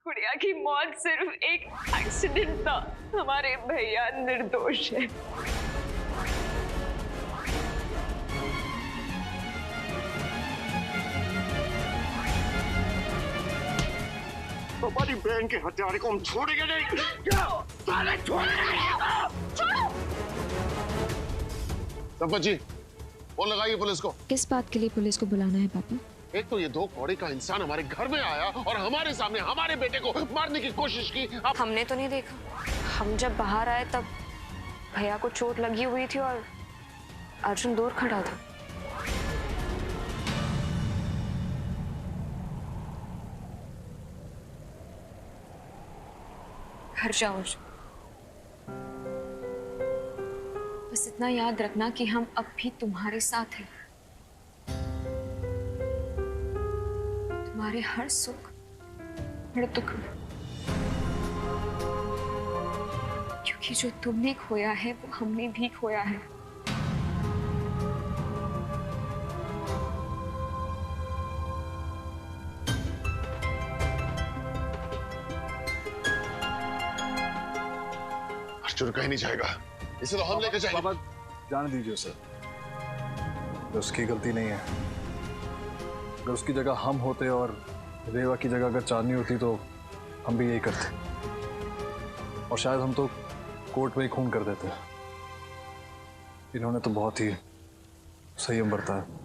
गुड़िया की मौत सिर्फ एक एक्सीडेंट था। हमारे भैया निर्दोष है। हमारी बहन के हत्यारे को हम छोड़ेंगे नहीं। साले छोड़ो। संपत जी, फोन लगाइए पुलिस को। किस बात के लिए पुलिस को बुलाना है पापा? एक तो ये दो कौड़े का इंसान हमारे घर में आया और हमारे सामने हमारे बेटे को मारने की कोशिश की। अब हमने तो नहीं देखा। हम जब बाहर आए तब भैया को चोट लगी हुई थी और अर्जुन दूर खड़ा था। घर जाओ। बस इतना याद रखना कि हम अब भी तुम्हारे साथ हैं। तुम्हारे हर सुख हर दुख में, क्योंकि जो तुमने खोया है वो हमने भी खोया है। अर्जुन कहीं नहीं जाएगा, इसे तो हम लेकर जाएंगे। बाबा जाने दीजिए सर, तो उसकी गलती नहीं है। अगर उसकी जगह हम होते और रेवा की जगह अगर चांदनी होती तो हम भी यही करते, और शायद हम तो कोर्ट में ही खून कर देते। इन्होंने तो बहुत ही संयम बरता है।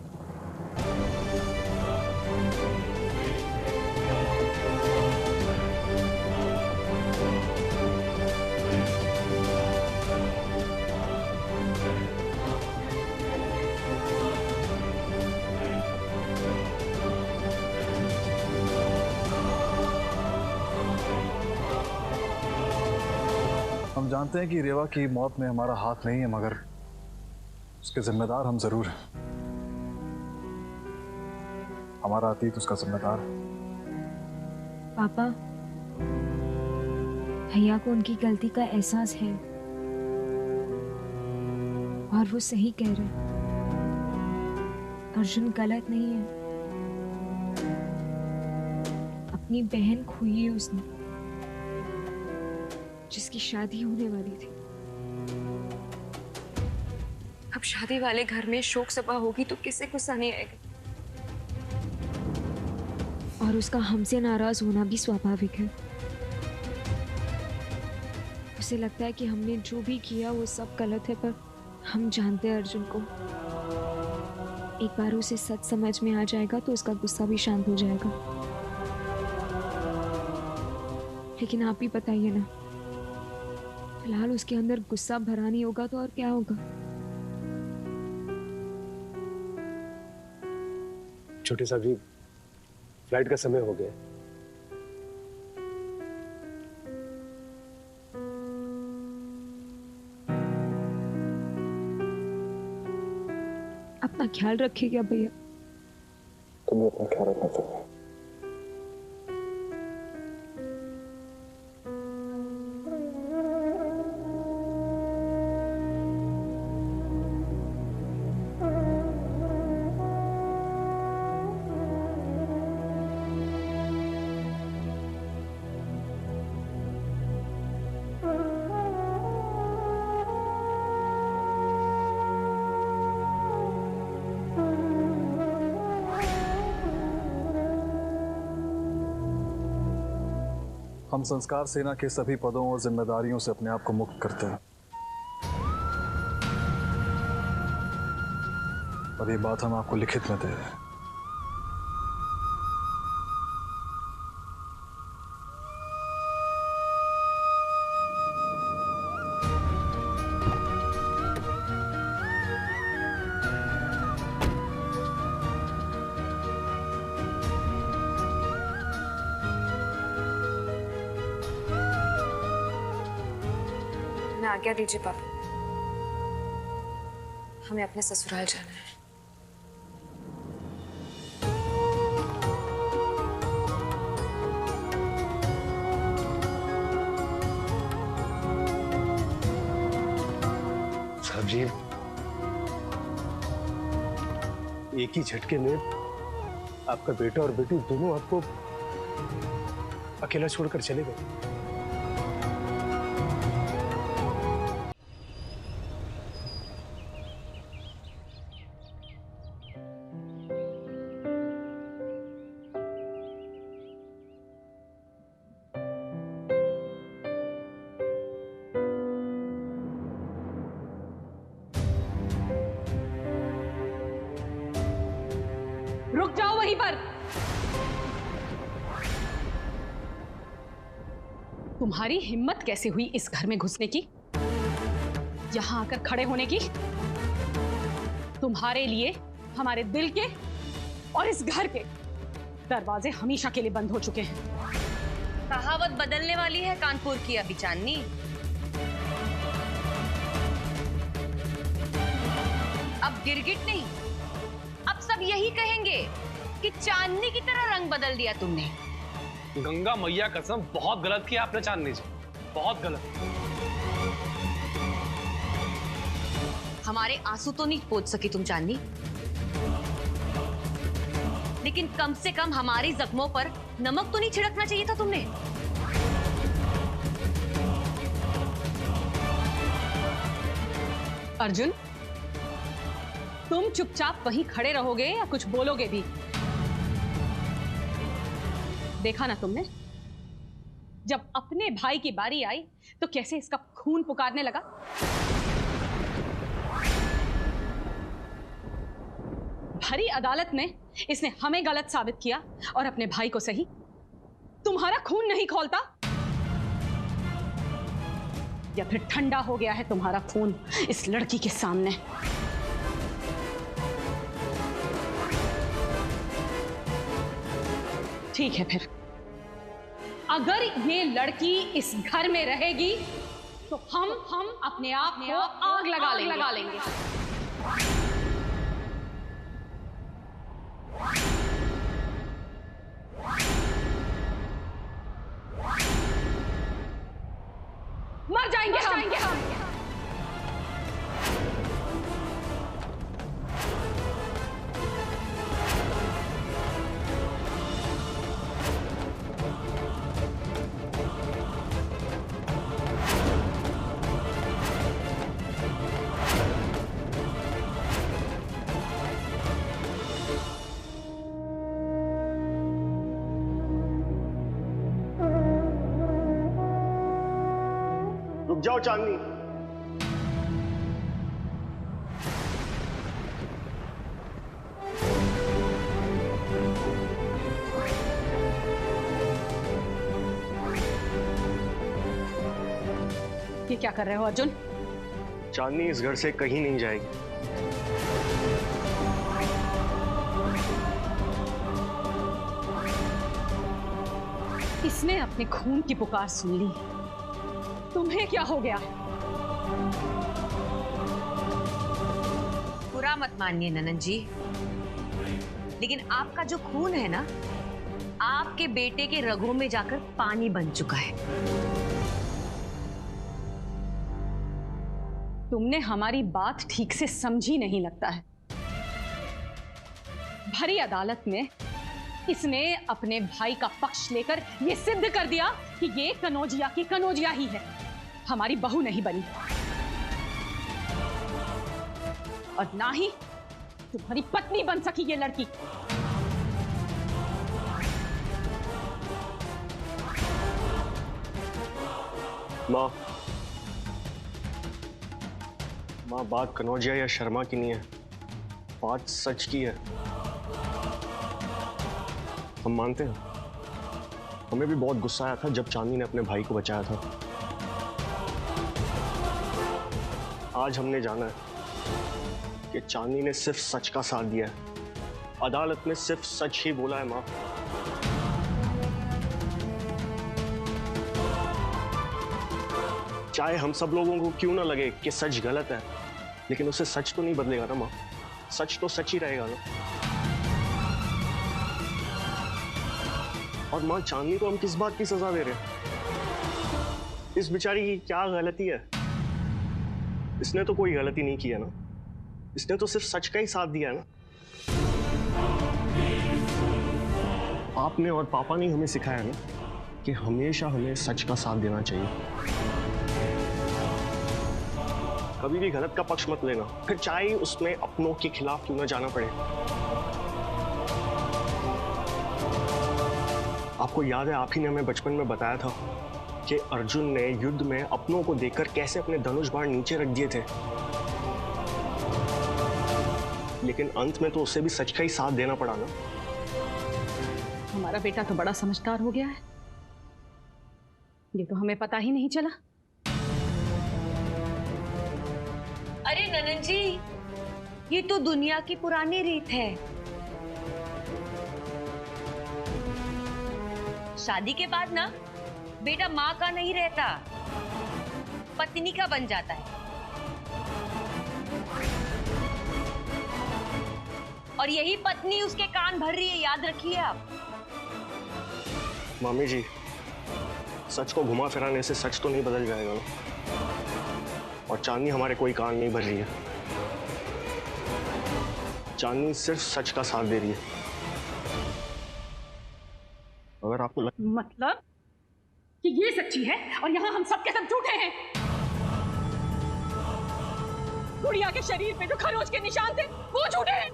हम जानते हैं कि रेवा की मौत में हमारा हाथ नहीं है, मगर उसके जिम्मेदार हम जरूर हैं। हमारा अतीत उसका जिम्मेदार है। पापा, भैया को उनकी गलती का एहसास है और वो सही कह रहे हैं। अर्जुन गलत नहीं है। अपनी बहन खोई है उसने, जिसकी शादी होने वाली थी। अब शादी वाले घर में शोक सभा होगी तो किसे गुस्सा नहीं आएगा, और उसका हमसे नाराज होना भी स्वाभाविक है। उसे लगता है कि हमने जो भी किया वो सब गलत है, पर हम जानते हैं अर्जुन को। एक बार उसे सच समझ में आ जाएगा तो उसका गुस्सा भी शांत हो जाएगा। लेकिन आप ही बताइए ना, फिलहाल उसके अंदर गुस्सा भरा नहीं होगा तो और क्या होगा? छोटे साहब जी, फ्लाइट का समय हो गया। अपना ख्याल रखिएगा भैया। तुम अपना ख्याल रखना चाहिए। हम संस्कार सेना के सभी पदों और जिम्मेदारियों से अपने आप को मुक्त करते हैं, और ये बात हम आपको लिखित में दे रहे हैं। आज्ञा दीजिए पापा, हमें अपने ससुराल जाना है। साहब जी, एक ही झटके में आपका बेटा और बेटी दोनों आपको अकेला छोड़कर चले गए। रुक जाओ वहीं पर। तुम्हारी हिम्मत कैसे हुई इस घर में घुसने की, यहां आकर खड़े होने की? तुम्हारे लिए हमारे दिल के और इस घर के दरवाजे हमेशा के लिए बंद हो चुके हैं। कहावत बदलने वाली है कानपुर की अभी चांदनी। अब गिरगिट नहीं, अब सब यही कहेंगे कि चांदनी की तरह रंग बदल दिया तुमने। गंगा मैया कसम, बहुत गलत किया आपने चांदनी जी, बहुत गलत। हमारे आंसू तो नहीं पोंछ सकी तुम चांदनी, लेकिन कम से कम हमारी जख्मों पर नमक तो नहीं छिड़कना चाहिए था तुमने। अर्जुन, तुम चुपचाप वहीं खड़े रहोगे या कुछ बोलोगे भी? देखा ना तुमने, जब अपने भाई की बारी आई तो कैसे इसका खून पुकारने लगा। भरी अदालत में इसने हमें गलत साबित किया और अपने भाई को सही। तुम्हारा खून नहीं खौलता या फिर ठंडा हो गया है तुम्हारा खून इस लड़की के सामने? ठीक है, फिर अगर ये लड़की इस घर में रहेगी तो हम अपने आप को आग लगा लेंगे। मर जाएंगे हम। रुक जाओ चांदनी। ये क्या कर रहे हो अर्जुन? चांदनी इस घर से कहीं नहीं जाएगी। इसने अपने खून की पुकार सुन ली। तुम्हें क्या हो गया? बुरा मत मानिए ननन जी, लेकिन आपका जो खून है ना, आपके बेटे के रगों में जाकर पानी बन चुका है। तुमने हमारी बात ठीक से समझी नहीं लगता है। भरी अदालत में इसने अपने भाई का पक्ष लेकर यह सिद्ध कर दिया कि ये कनौजिया की कनौजिया ही है, हमारी बहू नहीं बनी। और ना ही तुम्हारी पत्नी बन सकी ये लड़की। माँ, बात कनौजिया या शर्मा की नहीं है, बात सच की है। हम मानते हैं, हमें भी बहुत गुस्सा आया था जब चांदनी ने अपने भाई को बचाया था। आज हमने जाना है कि चांदनी ने सिर्फ सच का साथ दिया है, अदालत में सिर्फ सच ही बोला है। माँ, चाहे हम सब लोगों को क्यों ना लगे कि सच गलत है, लेकिन उससे सच तो नहीं बदलेगा ना माँ। सच तो सच ही रहेगा ना। और माँ, चांदनी को हम किस बात की सजा दे रहे हैं? इस बेचारी की क्या गलती है? इसने तो कोई गलती नहीं की है ना, इसने तो सिर्फ सच का ही साथ दिया है ना। आपने और पापा ने हमें सिखाया ना कि हमेशा हमें सच का साथ देना चाहिए। कभी भी गलत का पक्ष मत लेना, फिर चाहे उसमें अपनों के खिलाफ क्यों ना जाना पड़े। आपको याद है, आप ही ने हमें बचपन में बताया था कि अर्जुन ने युद्ध में अपनों को देखकर कैसे अपने धनुष बाण नीचे रख दिए थे, लेकिन अंत में तो उसे भी सच का ही साथ देना पड़ा ना। हमारा बेटा तो बड़ा समझदार हो गया है, ये तो हमें पता ही नहीं चला। अरे ननन जी, ये तो दुनिया की पुरानी रीत है। शादी के बाद ना बेटा माँ का नहीं रहता, पत्नी का बन जाता है। और यही पत्नी उसके कान भर रही है, याद रखिए आप। मामी जी, सच को घुमा फिराने से सच तो नहीं बदल जाएगा ना। और चांदनी हमारे कोई कान नहीं भर रही है, चांदनी सिर्फ सच का साथ दे रही है। अगर आपको मतलब कि ये सच्ची है और यहाँ हम सब के सब झूठे हैं। गुड़िया के शरीर पे जो खरोच के निशान थे वो झूठे हैं।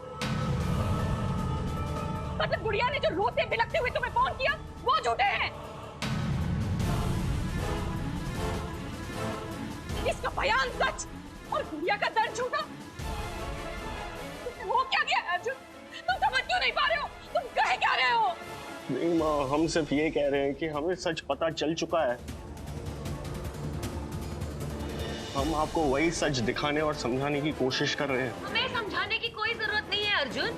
मतलब गुड़िया ने जो रोते बिलखते हुए तुम्हें फोन किया वो झूठे हैं। इसका बयान सच और गुड़िया का दर्द झूठा। तुमने वो क्या किया अर्जुन? तुम समझ क्यों नहीं पा रहे हो? तुम कह क्या रहे हो? नहीं माँ, हम सिर्फ ये कह रहे हैं कि हमें सच पता चल चुका है। हम आपको वही सच दिखाने और समझाने की कोशिश कर रहे हैं। हमें समझाने की कोई जरूरत नहीं है अर्जुन।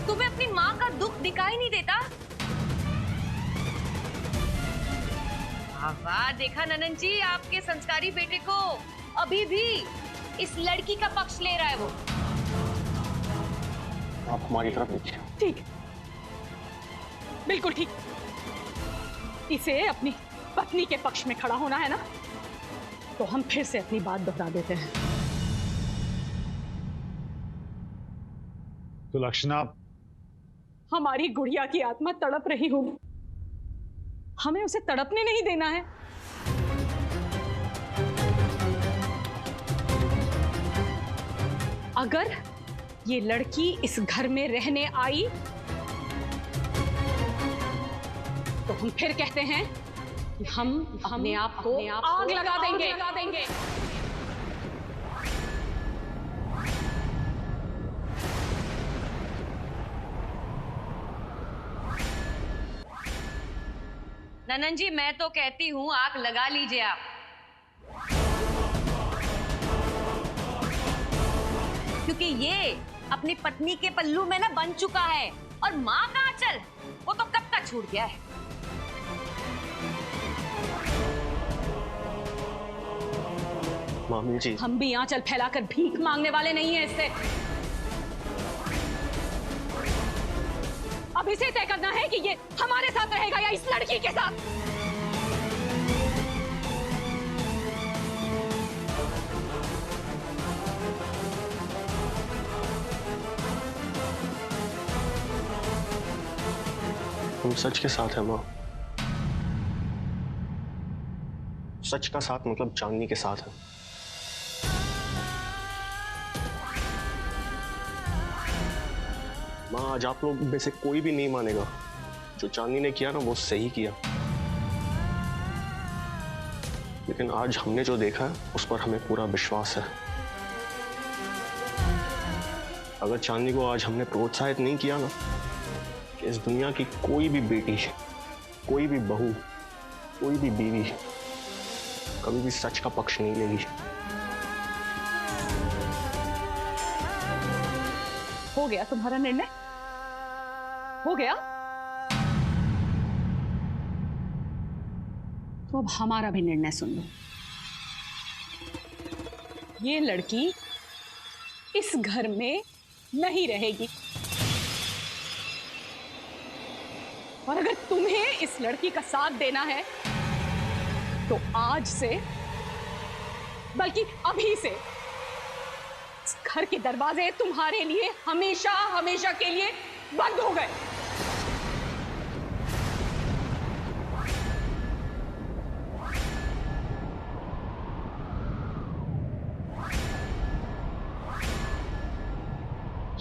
तुम्हें अपनी माँ का दुख दिखाई नहीं देता? वाह, देखा ननन जी, आपके संस्कारी बेटे को अभी भी इस लड़की का पक्ष ले रहा है वो। आप हमारी तरफ देखिए। ठीक, बिल्कुल ठीक। इसे अपनी पत्नी के पक्ष में खड़ा होना है ना, तो हम फिर से अपनी बात दोहरा देते हैं। तो लक्षणा, हमारी गुड़िया की आत्मा तड़प रही होगी, हमें उसे तड़पने नहीं देना है। अगर ये लड़की इस घर में रहने आई तो हम फिर कहते हैं कि हम अपने आप को आग लगा देंगे। ननन जी, मैं तो कहती हूँ आग लगा लीजिए आप। क्योंकि ये अपनी पत्नी के पल्लू में ना बन चुका है, और माँ का आंचल वो तो कब तक छूट गया है। मामी जी, हम भी आंचल फैलाकर भीख मांगने वाले नहीं हैं इससे। अब इसे तय करना है कि ये हमारे साथ रहेगा या इस लड़की के साथ। हम सच के साथ हैं माँ। सच का साथ मतलब चांदनी के साथ है। माँ, आज आप लोग में से कोई भी नहीं मानेगा, जो चांदनी ने किया ना वो सही किया। लेकिन आज हमने जो देखा है उस पर हमें पूरा विश्वास है। अगर चांदनी को आज हमने प्रोत्साहित नहीं किया ना, कि इस दुनिया की कोई भी बेटी, कोई भी बहू, कोई भी बीवी कभी भी सच का पक्ष नहीं लेगी। हो गया तुम्हारा निर्णय? हो गया? तो अब हमारा भी निर्णय सुन लो। ये लड़की इस घर में नहीं रहेगी, और अगर तुम्हें इस लड़की का साथ देना है तो आज से, बल्कि अभी से, इस घर के दरवाजे तुम्हारे लिए हमेशा हमेशा के लिए बंद हो गए।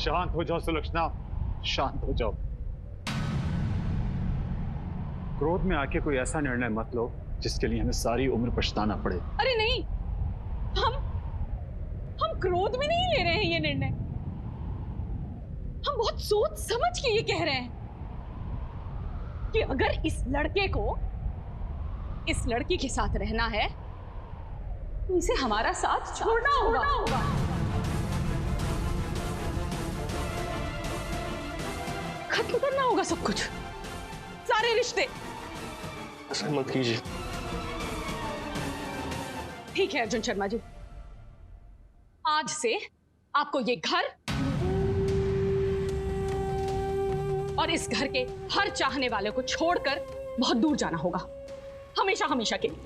शांत हो जाओ सुलक्षणा, शांत हो जाओ। क्रोध में आके कोई ऐसा निर्णय मत लो जिसके लिए हमें सारी उम्र पछताना पड़े। अरे नहीं, हम क्रोध में नहीं ले रहे हैं ये निर्णय। हम बहुत सोच समझ के ये कह रहे हैं कि अगर इस लड़के को इस लड़की के साथ रहना है तो इसे हमारा साथ छोड़ना होगा। खत्म करना होगा सब कुछ, सारे रिश्ते। ऐसा मत कीजिए। ठीक है अर्जुन शर्मा जी, आज से आपको ये घर और इस घर के हर चाहने वाले को छोड़कर बहुत दूर जाना होगा, हमेशा हमेशा के लिए।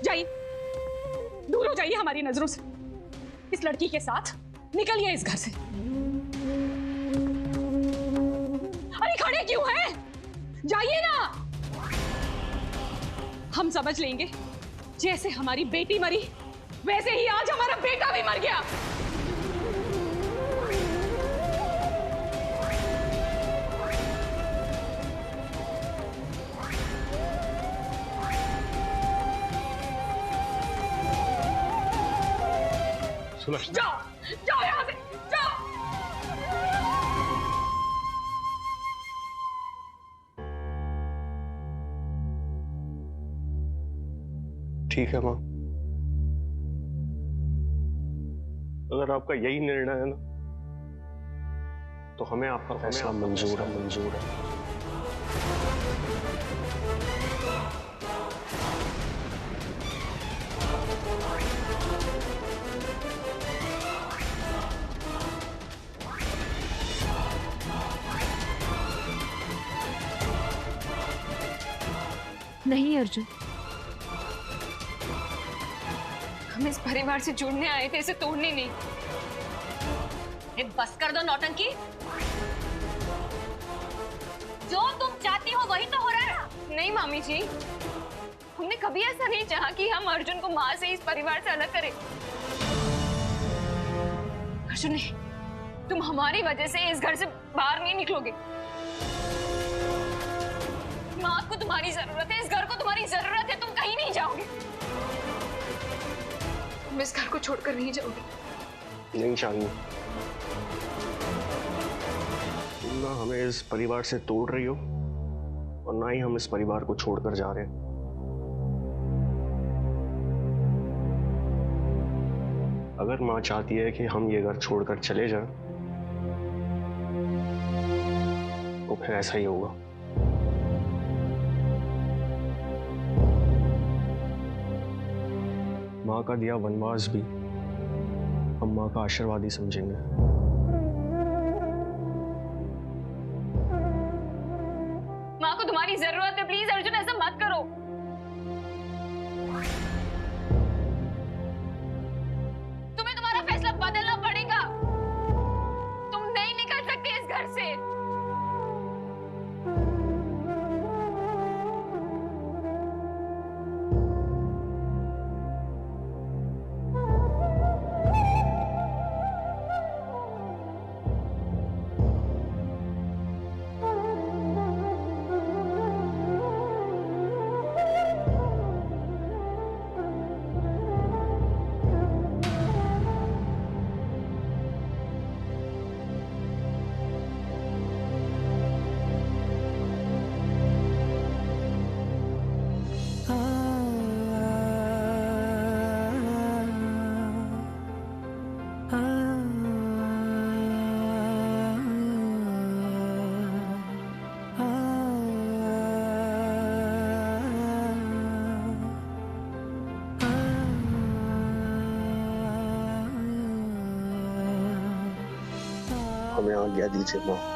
जाइए, दूर हो जाइए हमारी नजरों से। इस लड़की के साथ निकलिए इस घर से। अरे खड़े क्यों हैं? जाइए ना। हम समझ लेंगे, जैसे हमारी बेटी मरी वैसे ही आज हमारा बेटा भी मर गया। सुलक्षणा, जाओ जाओ यहां से, जाओ। ठीक है माँ, अगर आपका यही निर्णय है ना तो हमें आपका फैसला मंजूर है। नहीं अर्जुन, हम इस परिवार से जुड़ने आए थे, इसे तोड़ने नहीं। बस कर दो नौटंकी। जो तुम चाहती हो वही तो हो रहा है। नहीं मामी जी, हमने कभी ऐसा नहीं चाहा कि हम अर्जुन को मां से इस परिवार से अलग करें। अर्जुन नहीं, तुम हमारी वजह से इस घर से बाहर नहीं निकलोगे। मां को तुम्हारी जरूरत है, इस घर को तुम्हारी जरूरत है, तुम कहीं नहीं जाओगे। तुम इस घर को छोड़कर नहीं जाओगे। नहीं चांदनी, तुम ना हमें इस परिवार से तोड़ रही हो और ना ही हम इस परिवार को छोड़कर जा रहे हैं। अगर मां चाहती है कि हम ये घर छोड़कर चले जाएं, तो फिर ऐसा ही होगा। मां का दिया वनवास भी हम मां का आशीर्वाद ही समझेंगे। मां को तुम्हारी जरूरत है, प्लीज अर्जुन ऐसा मत करो। तुम्हें तुम्हारा फैसला बदलना पड़ेगा। तुम नहीं निकल सकते इस घर से। हमें आज्ञा दीजिए मां।